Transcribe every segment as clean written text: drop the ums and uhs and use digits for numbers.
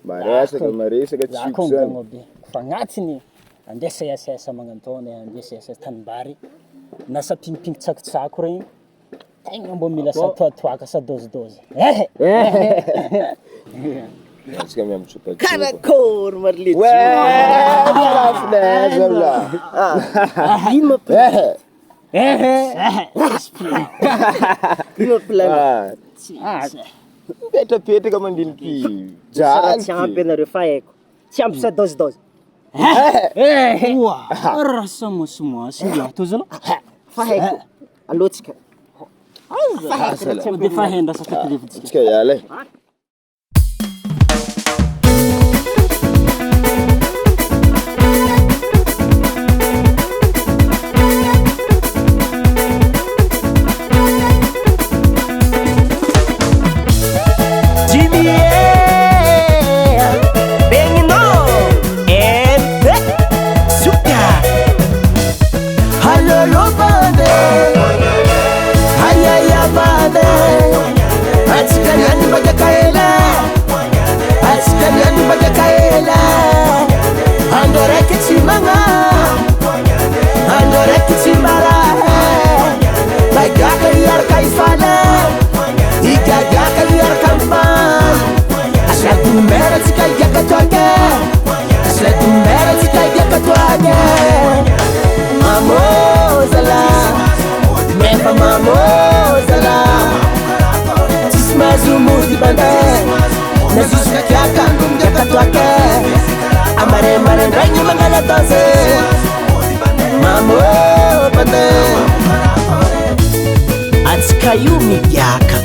Maresaka tsiko zany. Fagnatiny andeha sesa magnantony, andeha sesa tanimbary. Na sa pimpinky tsakotsako regny. Tegna mbo mila satoatoaka sa dozidozy. Tsika miamtsopa. Karakôry Marley. Ino plan? Petrapetraka mandiniky jaly. Tsy ampy anareo fa haiko. Tsy ampy sa dozidozy. Rasa mosomosy lato zalo. Fa haiko. Alotsika. Dia fa hendra sa takilevitsika. Tsika yala. Atsika io migiaka,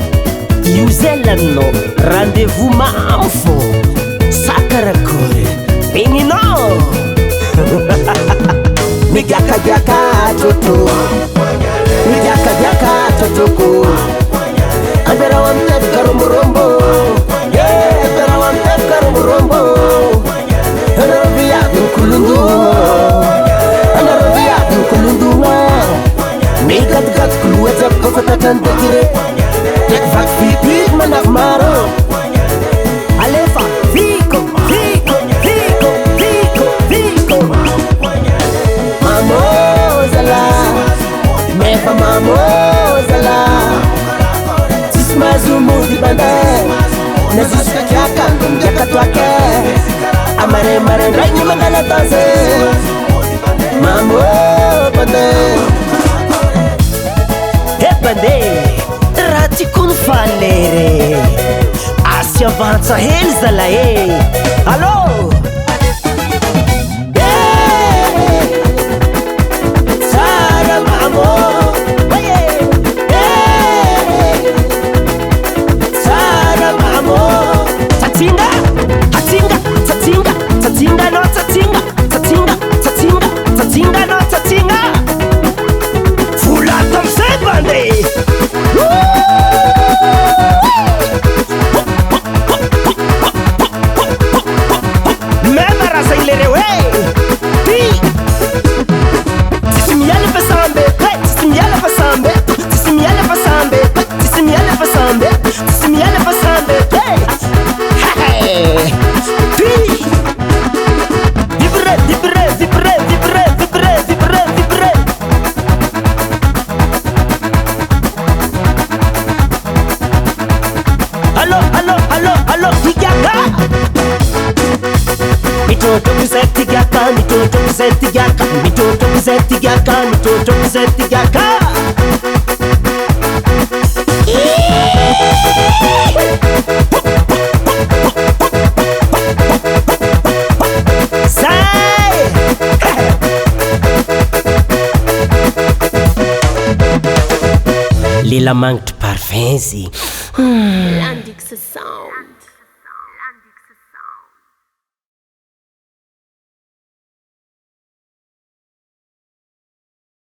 io zay laninao, rendez-vous mamy fô, sakarakory, beninao. Migiakagiaka toto, migiakagiaka totoko, andarao amtefika romborombo, andarao amtefika romborombo, andarao viavy mikolondogno, andarao viavy mikolondogno. Mikatikatika loatsako kofa tatantekire, teky vaky fipik manavy maro. Alefa viko, viko, viko, viko, viko. Mamozala, mefa mamozala. Tsisy mahazo mody banday, na jusaka kiakango migiaka toake. Amaraimaraindray mangala danse, mamo banday. Raha tiako ny falere asy avantsa hely zala Allô tsara mamo tsara mamo tsatsinga tsatsinga tsatsinga tsatsinga no tsatsinga tsatsinga tsatsinga tsatsinga no tsatsinga fulata am'zay bande. Lila mangitry parfum zy. Landix sound.